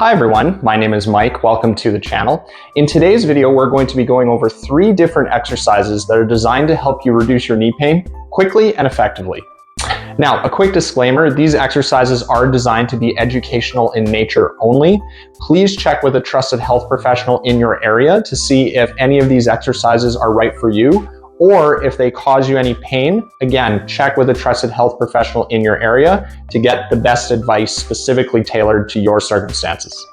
Hi everyone, my name is Mike. Welcome to the channel. In today's video, we're going to be going over 3 different exercises that are designed to help you reduce your knee pain quickly and effectively. Now, a quick disclaimer, these exercises are designed to be educational in nature only. Please check with a trusted health professional in your area to see if any of these exercises are right for you, or if they cause you any pain. Again, check with a trusted health professional in your area to get the best advice specifically tailored to your circumstances.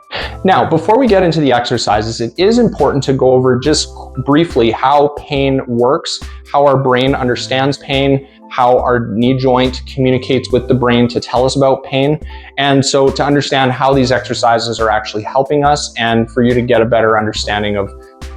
Now, before we get into the exercises, it is important to go over just briefly how pain works, how our brain understands pain, how our knee joint communicates with the brain to tell us about pain. And so to understand how these exercises are actually helping us and for you to get a better understanding of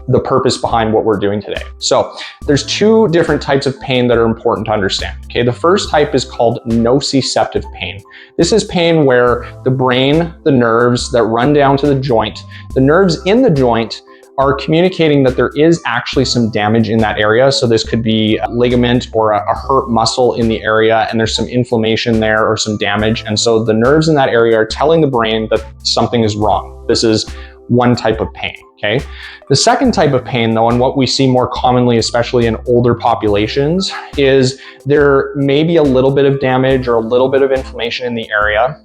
the purpose behind what we're doing today. So there's 2 different types of pain that are important to understand. Okay, the first type is called nociceptive pain. This is pain where the brain, the nerves that run down to the joint, the nerves in the joint are communicating that there is actually some damage in that area. So this could be a ligament or a hurt muscle in the area, and there's some inflammation there or some damage. And so the nerves in that area are telling the brain that something is wrong. This is one type of pain, okay? The second type of pain though, and what we see more commonly, especially in older populations, is there may be a little bit of damage or a little bit of inflammation in the area.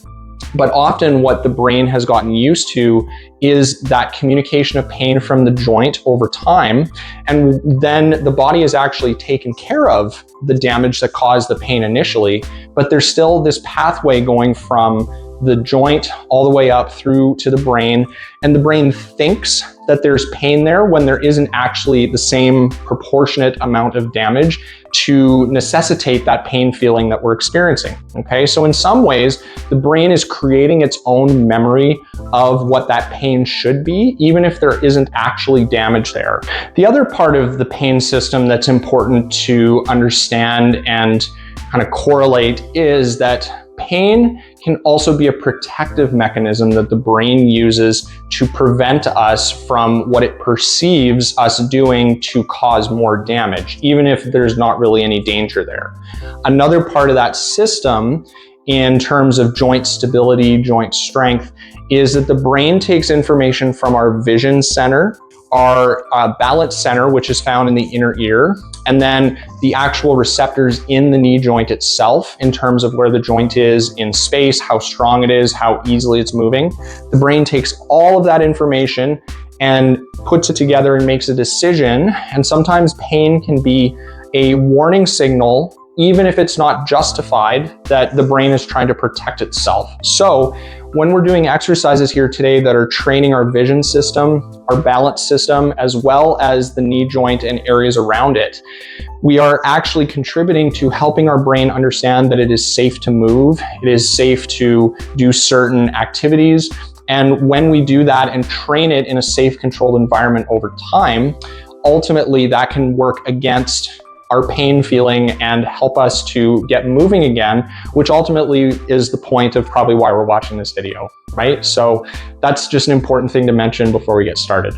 But often what the brain has gotten used to is that communication of pain from the joint over time. And then the body has actually taken care of the damage that caused the pain initially, but there's still this pathway going from the joint all the way up through to the brain. And the brain thinks that there's pain there when there isn't actually the same proportionate amount of damage to necessitate that pain feeling that we're experiencing, okay? So in some ways, the brain is creating its own memory of what that pain should be, even if there isn't actually damage there. The other part of the pain system that's important to understand and kind of correlate is that pain can also be a protective mechanism that the brain uses to prevent us from what it perceives us doing to cause more damage, even if there's not really any danger there. Another part of that system in terms of joint stability, joint strength, is that the brain takes information from our vision center, our balance center, which is found in the inner ear, and then the actual receptors in the knee joint itself in terms of where the joint is in space, how strong it is, how easily it's moving. The brain takes all of that information and puts it together and makes a decision. And sometimes pain can be a warning signal, even if it's not justified, that the brain is trying to protect itself. So when we're doing exercises here today that are training our vision system, our balance system, as well as the knee joint and areas around it, we are actually contributing to helping our brain understand that it is safe to move, it is safe to do certain activities. And when we do that and train it in a safe, controlled environment over time, ultimately that can work against our pain feeling and help us to get moving again, which ultimately is the point of probably why we're watching this video, right? So that's just an important thing to mention before we get started.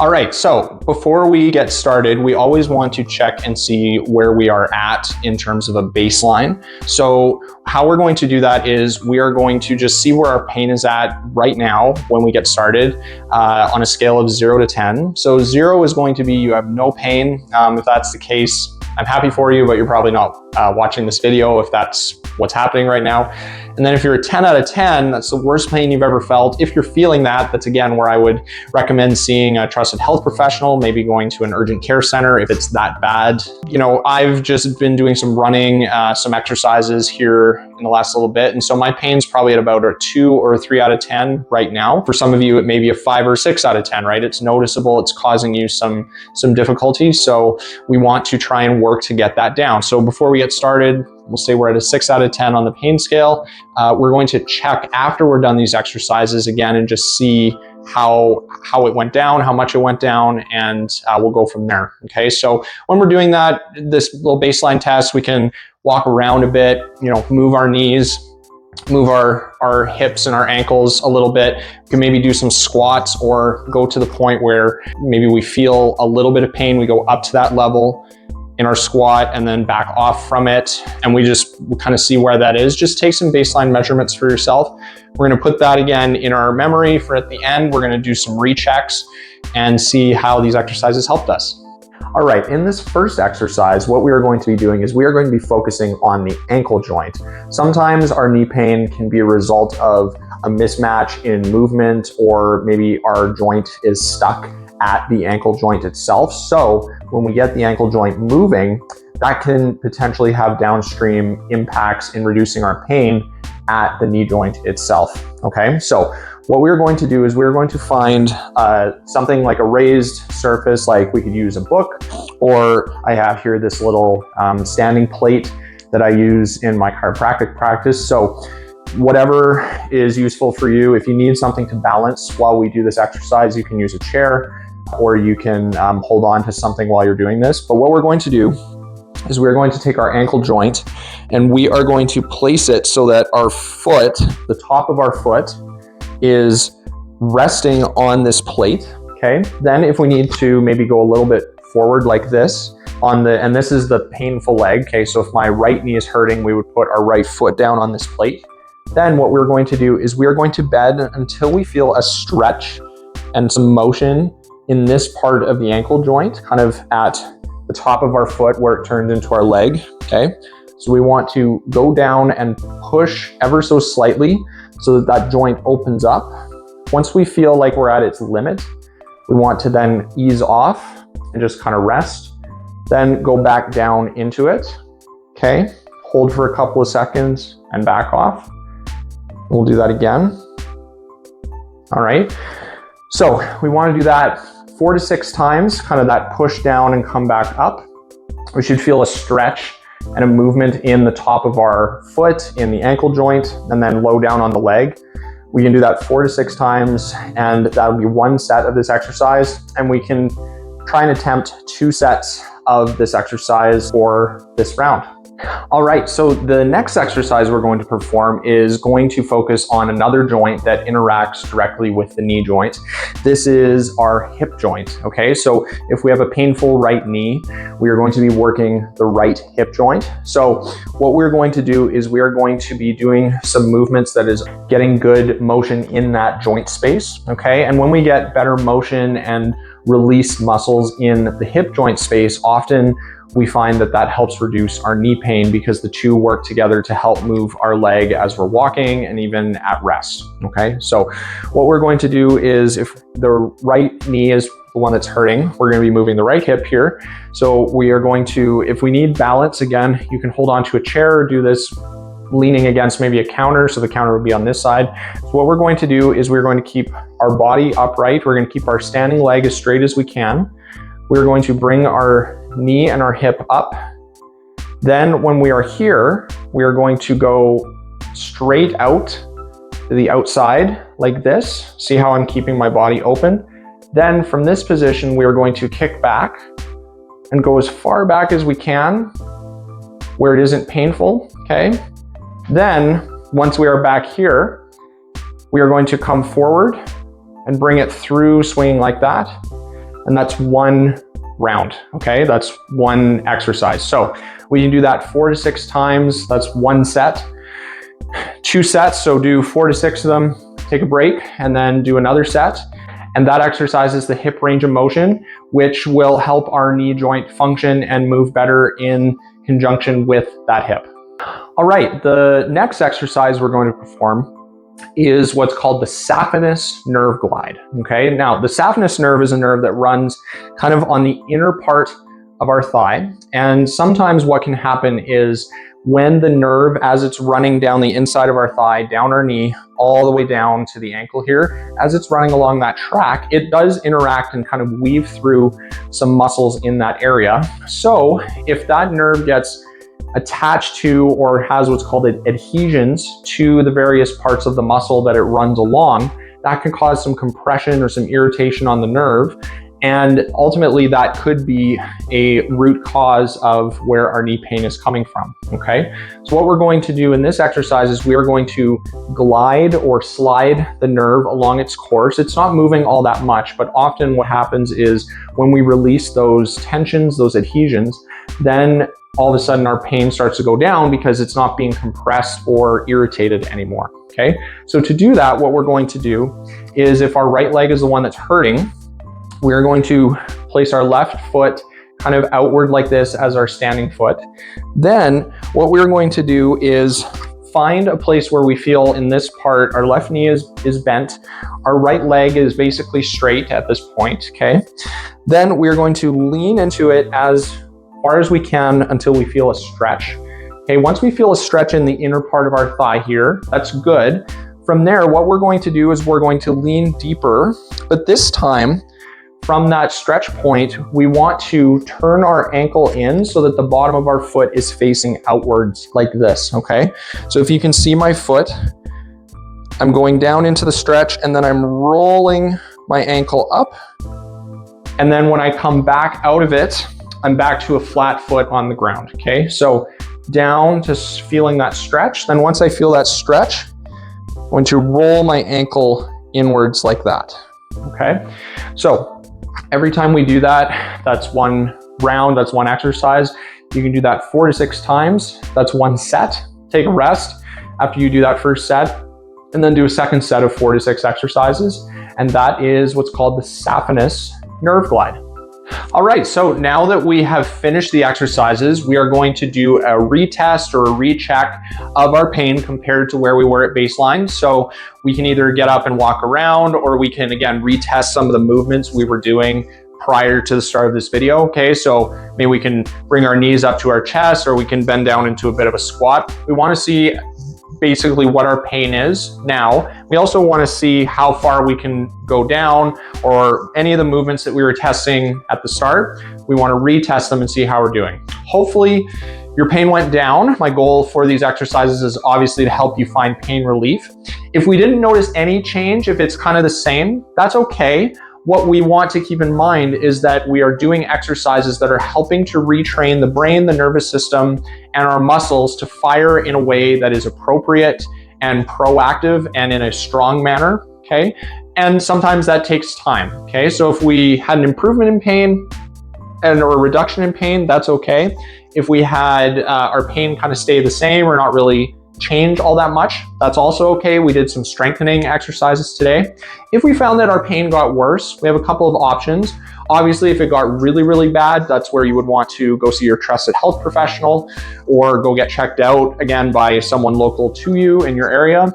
All right, so before we get started, we always want to check and see where we are at in terms of a baseline. So how we're going to do that is we are going to just see where our pain is at right now when we get started on a scale of 0 to 10. So 0 is going to be you have no pain. If that's the case, I'm happy for you, but you're probably not watching this video if that's what's happening right now. And then if you're a 10 out of 10, that's the worst pain you've ever felt. If you're feeling that, that's again where I would recommend seeing a trusted health professional, maybe going to an urgent care center if it's that bad. You know, I've just been doing some running, some exercises here in the last little bit. And so my pain's probably at about a 2 or a 3 out of 10 right now. For some of you, it may be a 5 or 6 out of 10, right? It's noticeable, it's causing you some difficulty. So we want to try and work to get that down. So before we get started, we'll say we're at a 6 out of 10 on the pain scale. We're going to check after we're done these exercises again and just see how it went down, how much it went down, and we'll go from there, okay? So when we're doing that, this little baseline test, we can walk around a bit, you know, move our knees, move our hips and our ankles a little bit. We can maybe do some squats or go to the point where maybe we feel a little bit of pain, we go up to that level, in our squat and then back off from it. And we just kind of see where that is. Just take some baseline measurements for yourself. We're gonna put that again in our memory for at the end. We're gonna do some rechecks and see how these exercises helped us. All right, in this first exercise, what we are going to be doing is we are going to be focusing on the ankle joint. Sometimes our knee pain can be a result of a mismatch in movement, or maybe our joint is stuck at the ankle joint itself. So when we get the ankle joint moving, that can potentially have downstream impacts in reducing our pain at the knee joint itself, okay? So what we're going to do is we're going to find something like a raised surface, like we could use a book, or I have here this little standing plate that I use in my chiropractic practice. So whatever is useful for you. If you need something to balance while we do this exercise, you can use a chair, or you can hold on to something while you're doing this. But what we're going to do is we're going to take our ankle joint and we are going to place it so that our foot, the top of our foot, is resting on this plate, okay? Then if we need to maybe go a little bit forward like this, and this is the painful leg, okay? So if my right knee is hurting, we would put our right foot down on this plate. Then what we're going to do is we're going to bend until we feel a stretch and some motion in this part of the ankle joint, kind of at the top of our foot where it turns into our leg, okay? So we want to go down and push ever so slightly so that that joint opens up. Once we feel like we're at its limit, we want to then ease off and just kind of rest, then go back down into it, okay? Hold for a couple of seconds and back off. We'll do that again. All right, so we want to do that 4 to 6 times, kind of that push down and come back up. We should feel a stretch and a movement in the top of our foot, in the ankle joint, and then low down on the leg. We can do that 4 to 6 times, and that'll be 1 set of this exercise. And we can try and attempt 2 sets of this exercise for this round. All right, so the next exercise we're going to perform is going to focus on another joint that interacts directly with the knee joint. This is our hip joint, okay? So if we have a painful right knee, we are going to be working the right hip joint. So what we're going to do is we are going to be doing some movements that is getting good motion in that joint space, okay? And when we get better motion and released muscles in the hip joint space, often we find that that helps reduce our knee pain because the two work together to help move our leg as we're walking and even at rest, okay? So what we're going to do is, if the right knee is the one that's hurting, we're gonna be moving the right hip here. So we are going to, if we need balance, again, you can hold on to a chair or do this leaning against maybe a counter, so the counter would be on this side. So what we're going to do is we're going to keep our body upright. We're going to keep our standing leg as straight as we can. We're going to bring our knee and our hip up. Then when we are here, we are going to go straight out to the outside like this. See how I'm keeping my body open? Then from this position, we are going to kick back and go as far back as we can where it isn't painful, okay? Then once we are back here, we are going to come forward and bring it through, swinging like that. And that's 1 round, okay? That's 1 exercise. So we can do that 4 to 6 times. That's 1 set. 2 sets, so do 4 to 6 of them, take a break, and then do another set. And that exercise is the hip range of motion, which will help our knee joint function and move better in conjunction with that hip. All right, the next exercise we're going to perform is what's called the saphenous nerve glide, okay? Now, the saphenous nerve is a nerve that runs kind of on the inner part of our thigh. And sometimes what can happen is when the nerve, as it's running down the inside of our thigh, down our knee, all the way down to the ankle here, as it's running along that track, it does interact and kind of weave through some muscles in that area. So if that nerve gets attached to or has what's called adhesions to the various parts of the muscle that it runs along, that can cause some compression or some irritation on the nerve. And ultimately that could be a root cause of where our knee pain is coming from, okay? So what we're going to do in this exercise is we are going to glide or slide the nerve along its course. It's not moving all that much, but often what happens is when we release those tensions, those adhesions, then all of a sudden our pain starts to go down because it's not being compressed or irritated anymore, okay? So to do that, what we're going to do is, if our right leg is the one that's hurting, we're going to place our left foot kind of outward like this as our standing foot. Then what we're going to do is find a place where we feel in this part, our left knee is bent, our right leg is basically straight at this point, okay? Then we're going to lean into it as far as we can until we feel a stretch. Okay, once we feel a stretch in the inner part of our thigh here, that's good. From there, what we're going to do is we're going to lean deeper, but this time, from that stretch point, we want to turn our ankle in so that the bottom of our foot is facing outwards like this, okay? So if you can see my foot, I'm going down into the stretch and then I'm rolling my ankle up. And then when I come back out of it, I'm back to a flat foot on the ground, okay? So down to feeling that stretch. Then once I feel that stretch, I'm going to roll my ankle inwards like that, okay? So every time we do that, that's one round, that's one exercise. You can do that 4 to 6 times. That's one set. Take a rest after you do that first set, and then do a second set of 4 to 6 exercises. And that is what's called the Saphenous nerve glide. All right, so now that we have finished the exercises, we are going to do a retest or a recheck of our pain compared to where we were at baseline. So we can either get up and walk around, or we can, again, retest some of the movements we were doing prior to the start of this video, okay? So maybe we can bring our knees up to our chest, or we can bend down into a bit of a squat. We want to see basically what our pain is now. We also want to see how far we can go down, or any of the movements that we were testing at the start. We want to retest them and see how we're doing. Hopefully your pain went down. My goal for these exercises is obviously to help you find pain relief. If we didn't notice any change, if it's kind of the same, that's okay. What we want to keep in mind is that we are doing exercises that are helping to retrain the brain, the nervous system, and our muscles to fire in a way that is appropriate and proactive and in a strong manner, okay? And sometimes that takes time, okay? So if we had an improvement in pain or a reduction in pain, that's okay. If we had our pain kind of stay the same or not really change all that much, that's also okay. We did some strengthening exercises today. If we found that our pain got worse, we have a couple of options. Obviously, if it got really, really bad, that's where you would want to go see your trusted health professional or go get checked out, again, by someone local to you in your area.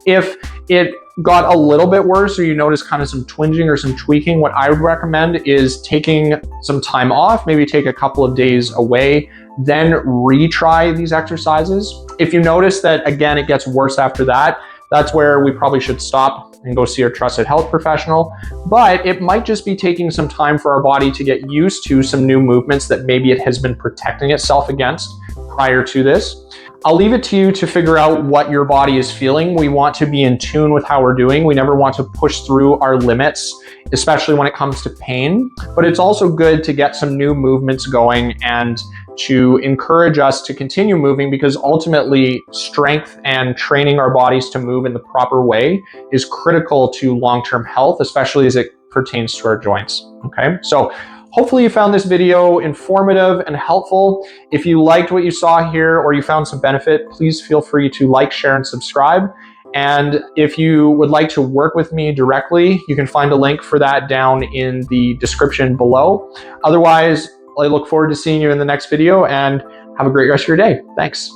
If it got a little bit worse, or you notice kind of some twinging or some tweaking, what I would recommend is taking some time off, maybe take a couple of days away, then retry these exercises. If you notice that, again, it gets worse after that, that's where we probably should stop and go see our trusted health professional. But it might just be taking some time for our body to get used to some new movements that maybe it has been protecting itself against prior to this. I'll leave it to you to figure out what your body is feeling. We want to be in tune with how we're doing. We never want to push through our limits, especially when it comes to pain. But it's also good to get some new movements going and to encourage us to continue moving, because ultimately strength and training our bodies to move in the proper way is critical to long-term health, especially as it pertains to our joints, okay? So hopefully you found this video informative and helpful. If you liked what you saw here or you found some benefit, please feel free to like, share, and subscribe. And if you would like to work with me directly, you can find a link for that down in the description below. Otherwise, I look forward to seeing you in the next video, and have a great rest of your day. Thanks.